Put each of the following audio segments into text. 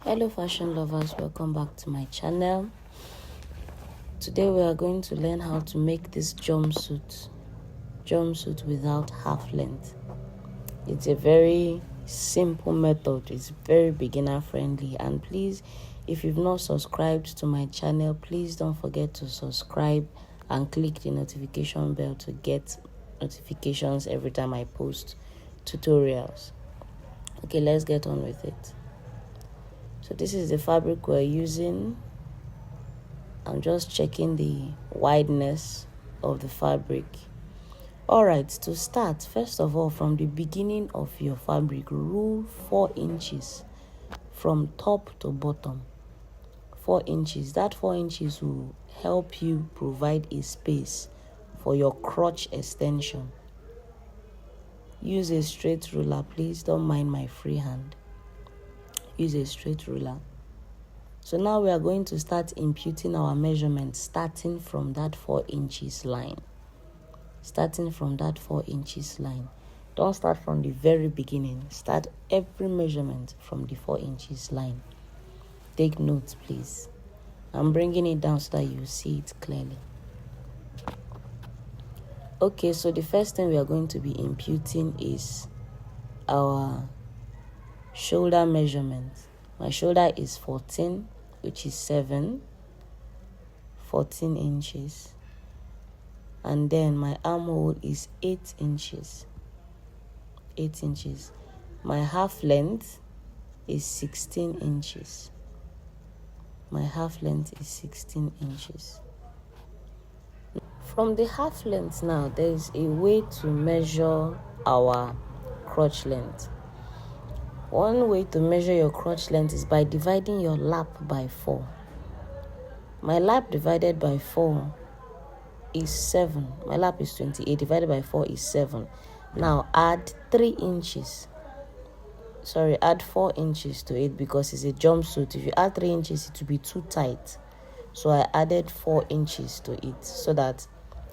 Hello fashion lovers, welcome back to my channel. Today we are going to learn how to make this jumpsuit without half length. It's a very simple method. It's very beginner friendly, and please, if you've not subscribed to my channel, please don't forget to subscribe and click the notification bell to get notifications every time I post tutorials. Okay, let's get on with it. So this is the fabric we're using. I'm just checking the wideness of the fabric. Alright, to start, first of all, from the beginning of your fabric, rule 4 inches from top to bottom. 4 inches. That 4 inches will help you provide a space for your crotch extension. Use a straight ruler, please. Don't mind my free hand. Use a straight ruler. So now we are going to start imputing our measurements starting from that 4 inches line. Starting from that 4 inches line. Don't start from the very beginning. Start every measurement from the 4 inches line. Take notes, please. I'm bringing it down so that you see it clearly. Okay, so the first thing we are going to be imputing is our shoulder measurement. My shoulder is 14, which is 14 inches. And then my armhole is 8 inches. 8 inches. My half length is 16 inches. My half length is 16 inches. From the half length now, there is a way to measure our crotch length. One way to measure your crotch length is by dividing your lap by 4. My lap divided by 4 is 7. My lap is 28. Divided by 4 is 7. Now add 3 inches. Add 4 inches to it because it's a jumpsuit. If you add 3 inches, it will be too tight. So I added 4 inches to it so that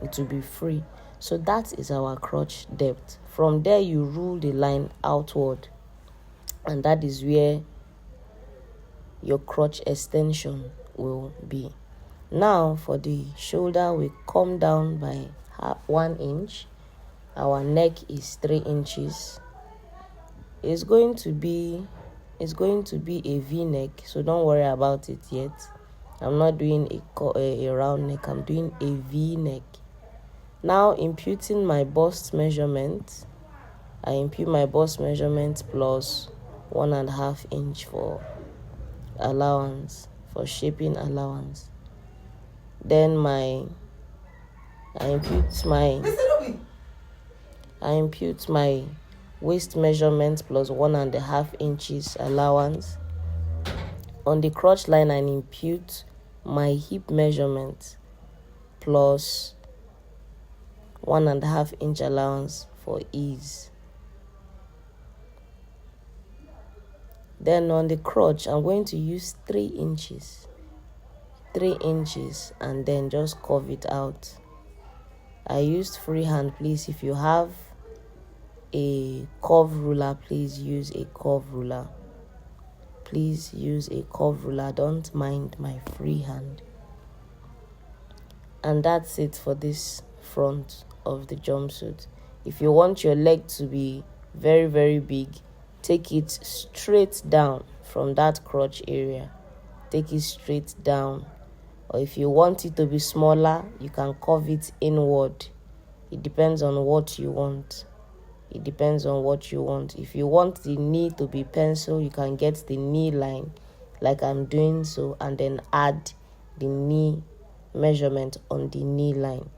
it will be free. So that is our crotch depth. From there, you rule the line outward. And that is where your crotch extension will be. Now for the shoulder, we come down by 1 inch. Our neck is 3 inches. It's going to be a V-neck, so don't worry about it yet. I'm not doing a round neck. I'm doing a V-neck. Now imputing my bust measurement. I impute my bust measurement plus 1.5 inch for allowance, for shaping allowance. Then I impute my waist measurement plus 1.5 inches allowance. On the crotch line, I impute my hip measurement plus 1.5 inch allowance for ease. Then on the crotch, I'm going to use 3 inches. 3 inches and then just curve it out. I used freehand. Please, if you have a curve ruler, please use a curve ruler. Please use a curve ruler. Don't mind my freehand. And that's it for this front of the jumpsuit. If you want your leg to be very, very big, take it straight down from that crotch area. Take it straight down. Or if you want it to be smaller, you can curve it inward. It depends on what you want. If you want the knee to be pencil, you can get the knee line like I'm doing so, and then add the knee measurement on the knee line.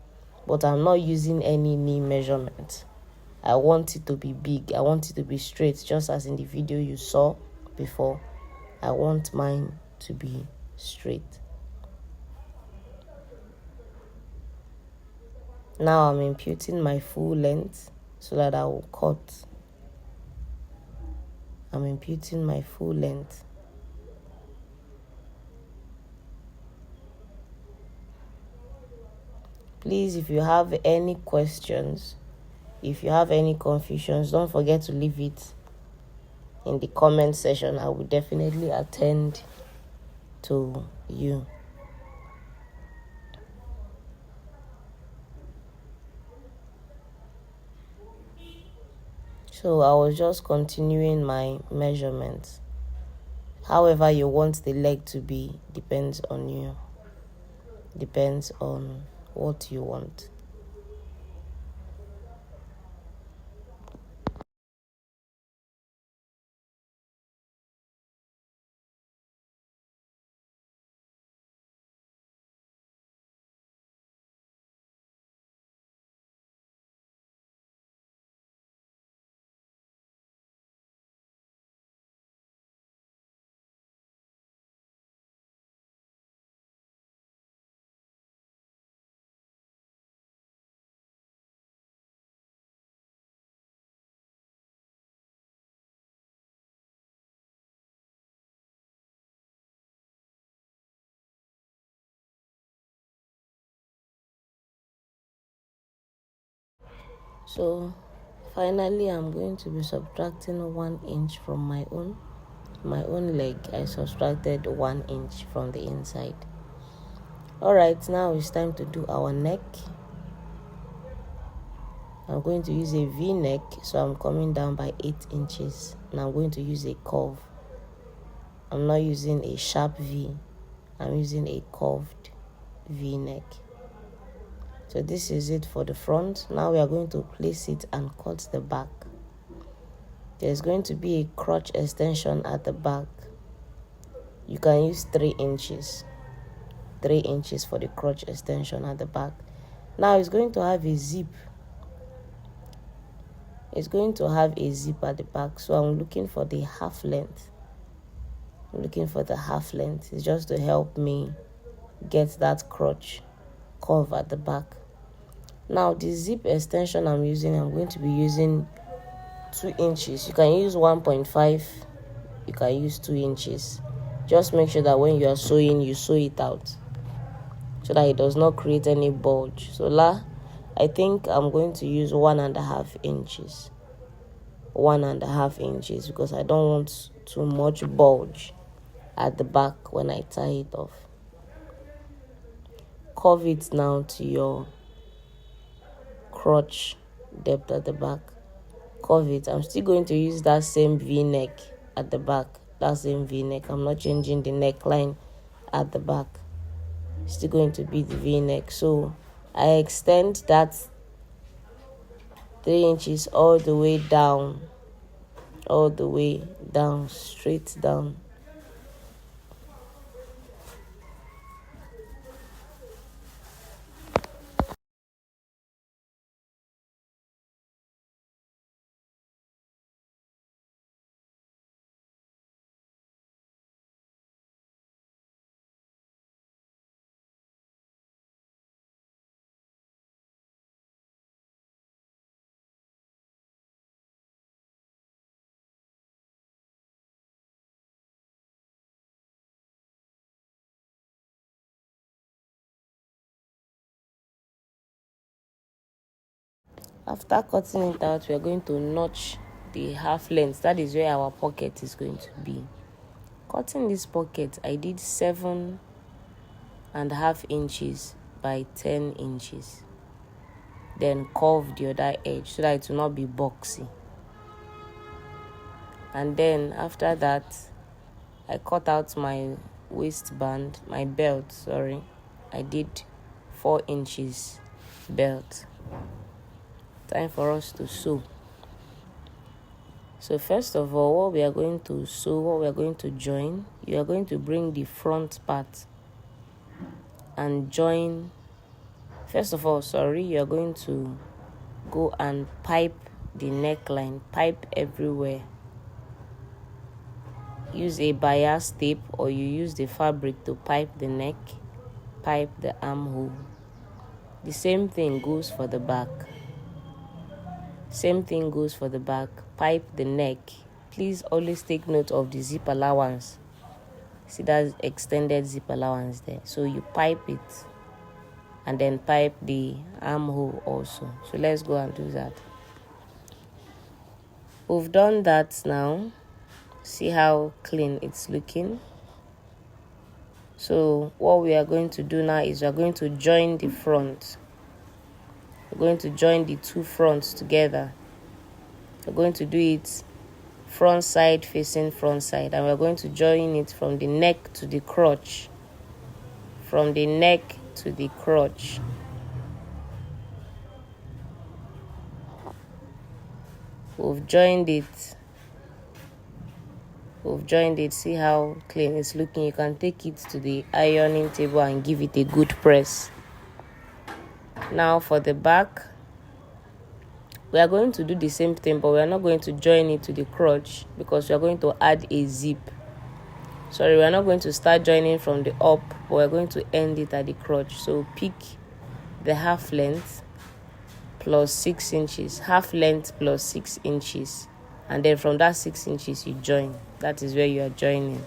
But I'm not using any knee measurement. I want it to be big. I want it to be straight, just as in the video you saw before. I want mine to be straight. Now I'm imputing my full length so that I will cut. I'm imputing my full length. Please, if you have any questions, if you have any confusions, don't forget to leave it in the comment section. I will definitely attend to you. So I was just continuing my measurements. However you want the leg to be depends on you. Depends on what you want. So finally I'm going to be subtracting 1 inch from my own leg. I subtracted 1 inch from the inside. Alright, now it's time to do our neck. I'm going to use a V-neck, so I'm coming down by 8 inches. And I'm going to use a curve. I'm not using a sharp V. I'm using a curved V-neck. So this is it for the front. Now we are going to place it and cut the back. There's going to be a crotch extension at the back. You can use 3 inches. 3 inches for the crotch extension at the back. Now it's going to have a zip. It's going to have a zip at the back. So I'm looking for the half length. I'm looking for the half length. It's just to help me get that crotch curve at the back. Now the zip extension I'm going to be using 2 inches. You can use 1.5. You can use 2 inches. Just make sure that when you are sewing, you sew it out so that it does not create any bulge. So I think I'm going to use 1.5 inches. 1.5 inches because I don't want too much bulge at the back when I tie it off. Curve it now to your crotch depth at the back. Curve it. I'm still going to use that same V-neck at the back. That same V-neck. I'm not changing the neckline at the back. It's still going to be the V-neck. So I extend that 3 inches all the way down. All the way down. Straight down. After cutting it out, we are going to notch the half length. That is where our pocket is going to be. Cutting this pocket, I did 7.5 inches by 10 inches. Then curve the other edge so that it will not be boxy. And then after that, I cut out my waistband, my belt, I did 4 inches belt. Time for us to sew. So first of all, what we are going to join, you are going to bring the front part and join. First of all, you are going to go and pipe the neckline, pipe everywhere. Use a bias tape or you use the fabric to pipe the neck, pipe the armhole. The same thing goes for the back. Pipe the neck. Please always take note of the zip allowance. See that extended zip allowance there. So you pipe it and then pipe the armhole also. So let's go and do that. We've done that now. See how clean it's looking. So what we are going to do now is we are going to join the front. We're going to join the two fronts together. We're going to do it front side facing front side, and we're going to join it from the neck to the crotch. From the neck to the crotch. We've joined it. See how clean it's looking. You can take it to the ironing table and give it a good press. Now for the back, we are going to do the same thing, but we are not going to join it to the crotch because we are going to add a zip. Sorry, we are not going to start joining from the up, but we are going to end it at the crotch. So pick the half length plus 6 inches, half length plus 6 inches, and then from that 6 inches you join. That is where you are joining.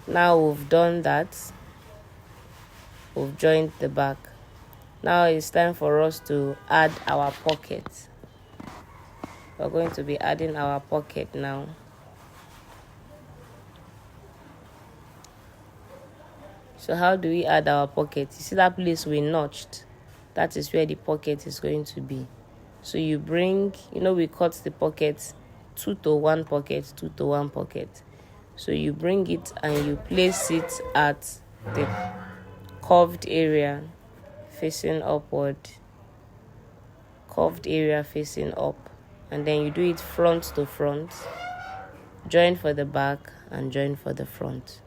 Now we've done that. We've joined the back. Now it's time for us to add our pocket. We're going to be adding our pocket now. So how do we add our pocket? You see that place we notched? That is where the pocket is going to be. So you bring, we cut the pocket 2 to 1 pocket, 2 to 1 pocket. So you bring it and you place it at the curved area facing upward. Curved area facing up. And then you do it front to front. Join for the back and join for the front.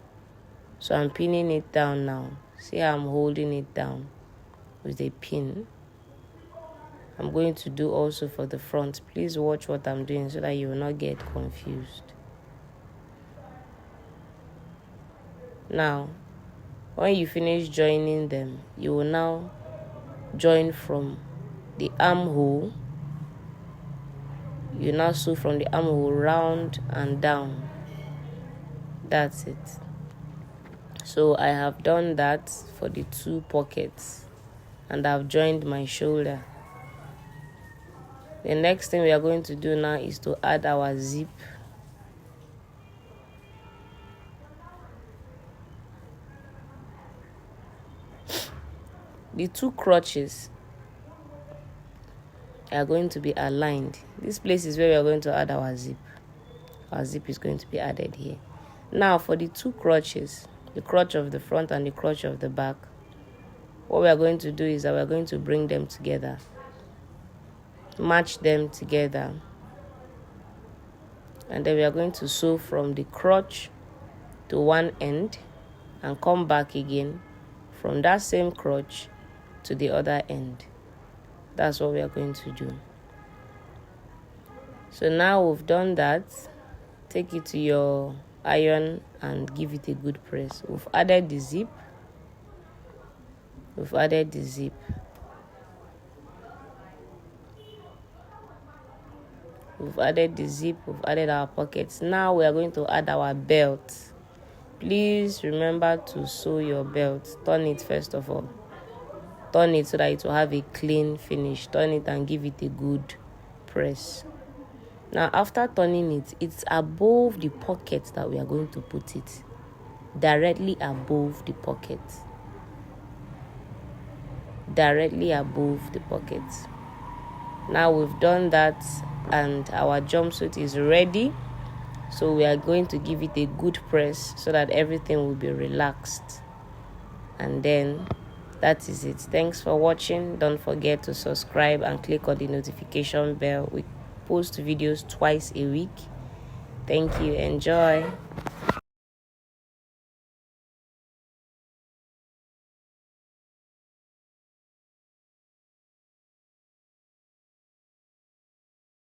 So I'm pinning it down now. See how I'm holding it down with a pin. I'm going to do also for the front. Please watch what I'm doing so that you will not get confused. Now, when you finish joining them, you will now join from the armhole. You now sew from the armhole round and down. That's it. So I have done that for the 2 pockets, and I've joined my shoulder. The next thing we are going to do now is to add our zip. The 2 crotches are going to be aligned. This place is where we are going to add our zip. Our zip is going to be added here. Now for the 2 crotches, the crotch of the front and the crotch of the back, what we are going to do is that we are going to bring them together. Match them together, and then we are going to sew from the crotch to one end and come back again from that same crotch to the other end. That's what we are going to do. So now we've done that. Take it to your iron and give it a good press. We've added the zip. We've added our pockets. Now we are going to add our belt. Please remember to sew your belt. Turn it first of all. Turn it so that it will have a clean finish. Turn it and give it a good press. Now after turning it, it's above the pocket that we are going to put it. Directly above the pocket. Directly above the pocket. Now we've done that and our jumpsuit is ready. So we are going to give it a good press so that everything will be relaxed. And then that is it. Thanks for watching. Don't forget to subscribe and click on the notification bell. We post videos twice a week. Thank you. Enjoy.